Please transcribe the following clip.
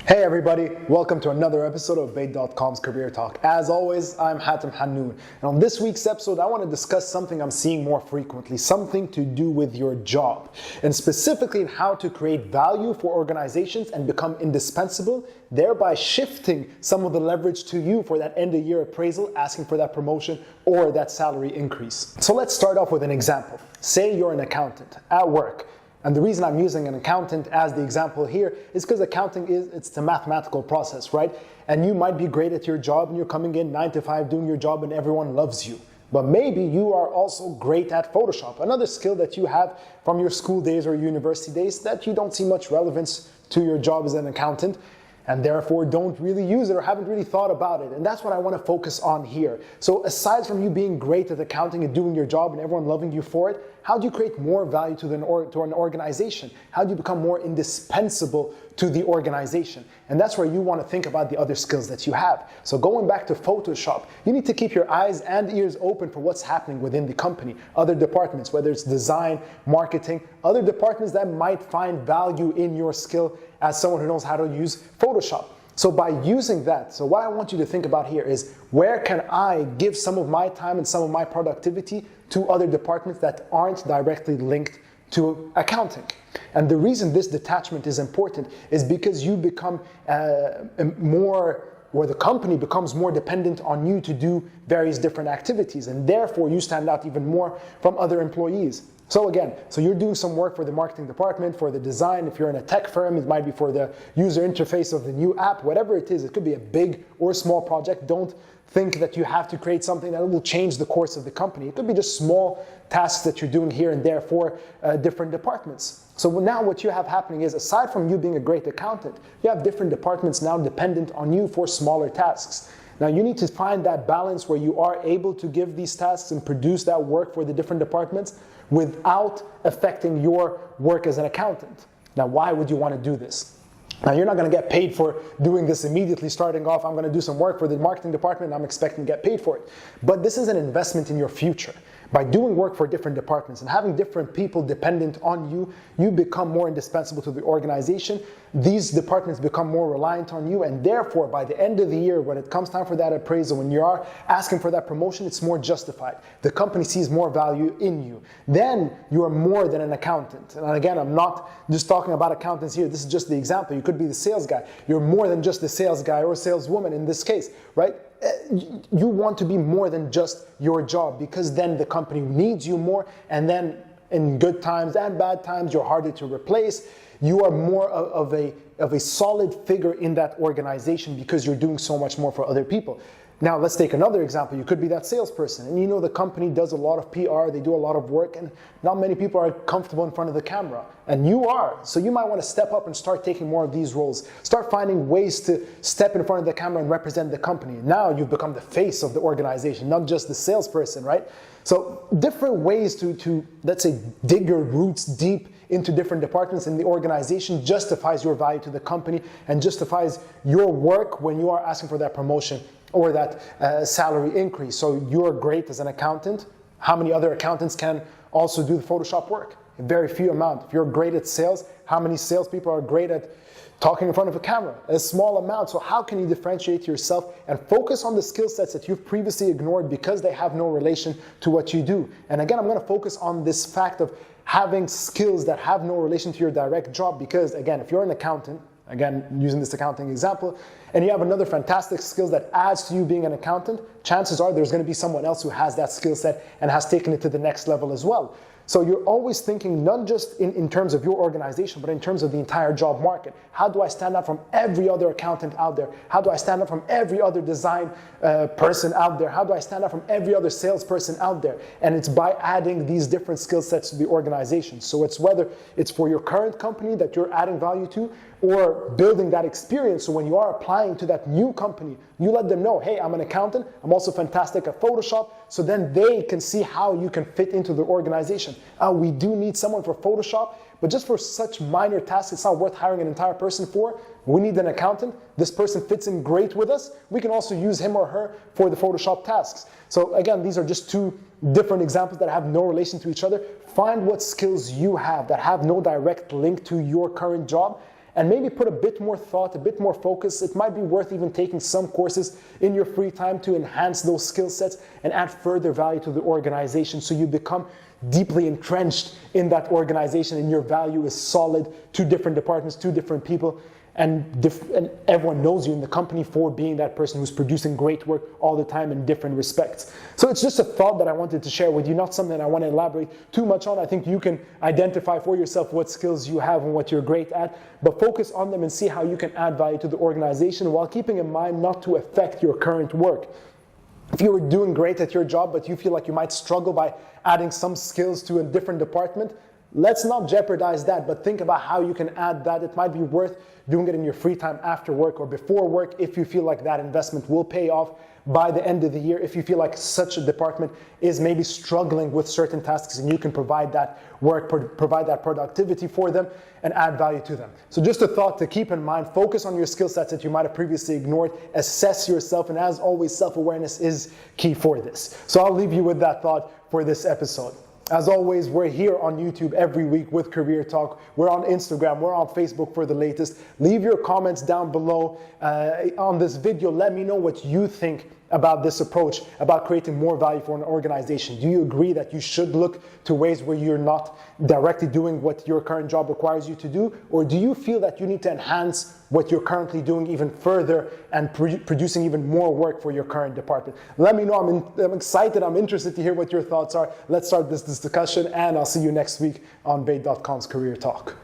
Hey everybody, welcome to another episode of Bayt.com's Career Talk. As always, I'm Hatem. And on this week's episode, I want to discuss something I'm seeing more frequently, something to do with your job, and specifically how to create value for organizations and become indispensable, thereby shifting some of the leverage to you for that end of year appraisal, asking for that promotion or that salary increase. So let's start off with an example. Say you're an accountant at work. And the reason I'm using an accountant as the example here is because accounting it's a mathematical process, right? And you might be great at your job and you're coming in 9 to 5 doing your job and everyone loves you. But maybe you are also great at Photoshop, another skill that you have from your school days or university days that you don't see much relevance to your job as an accountant, and therefore don't really use it or haven't really thought about it. And that's what I want to focus on here. So aside from you being great at accounting and doing your job and everyone loving you for it, how do you create more value to an organization? How do you become more indispensable to the organization? And that's where you want to think about the other skills that you have. So going back to Photoshop, you need to keep your eyes and ears open for what's happening within the company, other departments, whether it's design, marketing, other departments that might find value in your skill as someone who knows how to use Photoshop. So by using that, so what I want you to think about here is, where can I give some of my time and some of my productivity to other departments that aren't directly linked to accounting? And the reason this detachment is important is because you become the company becomes more dependent on you to do various different activities, and therefore you stand out even more from other employees. So you're doing some work for the marketing department, for the design. If you're in a tech firm, it might be for the user interface of the new app, whatever it is. It could be a big or small project. Don't think that you have to create something that will change the course of the company. It could be just small tasks that you're doing here and there for different departments. So now what you have happening is, aside from you being a great accountant, you have different departments now dependent on you for smaller tasks. Now you need to find that balance where you are able to give these tasks and produce that work for the different departments without affecting your work as an accountant. Now, why would you want to do this? Now, you're not going to get paid for doing this immediately starting off. I'm going to do some work for the marketing department and I'm expecting to get paid for it. But this is an investment in your future. By doing work for different departments and having different people dependent on you, you become more indispensable to the organization. These departments become more reliant on you, and therefore by the end of the year, when it comes time for that appraisal, when you are asking for that promotion, it's more justified. The company sees more value in you. Then you are more than an accountant. And again, I'm not just talking about accountants here. This is just the example. You could be the sales guy. You're more than just the sales guy or saleswoman in this case, right? You want to be more than just your job, because then the company needs you more, and then in good times and bad times, you're harder to replace. You are more of a solid figure in that organization because you're doing so much more for other people. Now, let's take another example. You could be that salesperson, and you know the company does a lot of PR, they do a lot of work, and not many people are comfortable in front of the camera. And you are. So you might want to step up and start taking more of these roles. Start finding ways to step in front of the camera and represent the company. Now you've become the face of the organization, not just the salesperson, right? So different ways to let's say, dig your roots deep into different departments in the organization justifies your value to the company and justifies your work when you are asking for that promotion or that salary increase. So you're great as an accountant. How many other accountants can also do the Photoshop work? A very few amount. If you're great at sales, how many salespeople are great at talking in front of a camera? A small amount. So how can you differentiate yourself and focus on the skill sets that you've previously ignored because they have no relation to what you do? And again, I'm going to focus on this fact of having skills that have no relation to your direct job, because again, if you're an accountant, again, using this accounting example, and you have another fantastic skill that adds to you being an accountant, chances are there's going to be someone else who has that skill set and has taken it to the next level as well. So you're always thinking not just in terms of your organization, but in terms of the entire job market. How do I stand out from every other accountant out there? How do I stand out from every other design person out there? How do I stand out from every other salesperson out there? And it's by adding these different skill sets to the organization. So it's whether it's for your current company that you're adding value to, or building that experience. So when you are applying to that new company, you let them know, hey, I'm an accountant. I'm also fantastic at Photoshop. So then they can see how you can fit into the organization. We do need someone for Photoshop, but just for such minor tasks, it's not worth hiring an entire person for. We need an accountant. This person fits in great with us. We can also use him or her for the Photoshop tasks. So again, these are just two different examples that have no relation to each other. Find what skills you have that have no direct link to your current job and maybe put a bit more thought, a bit more focus. It might be worth even taking some courses in your free time to enhance those skill sets and add further value to the organization so you become deeply entrenched in that organization and your value is solid to different departments, to different people, and everyone knows you in the company for being that person who's producing great work all the time in different respects. So it's just a thought that I wanted to share with you, not something I want to elaborate too much on. I think you can identify for yourself what skills you have and what you're great at, but focus on them and see how you can add value to the organization while keeping in mind not to affect your current work. If you were doing great at your job, but you feel like you might struggle by adding some skills to a different department, let's not jeopardize that, but think about how you can add that. It might be worth doing it in your free time after work or before work if you feel like that investment will pay off by the end of the year, if you feel like such a department is maybe struggling with certain tasks and you can provide that work, provide that productivity for them and add value to them. So just a thought to keep in mind, focus on your skill sets that you might have previously ignored, assess yourself, and as always, self-awareness is key for this. So I'll leave you with that thought for this episode. As always, we're here on YouTube every week with Career Talk. We're on Instagram, we're on Facebook for the latest. Leave your comments down below on this video. Let me know what you think about this approach, about creating more value for an organization. Do you agree that you should look to ways where you're not directly doing what your current job requires you to do? Or do you feel that you need to enhance what you're currently doing even further and producing even more work for your current department? Let me know. I'm excited. I'm interested to hear what your thoughts are. Let's start this discussion, and I'll see you next week on Bayt.com's Career Talk.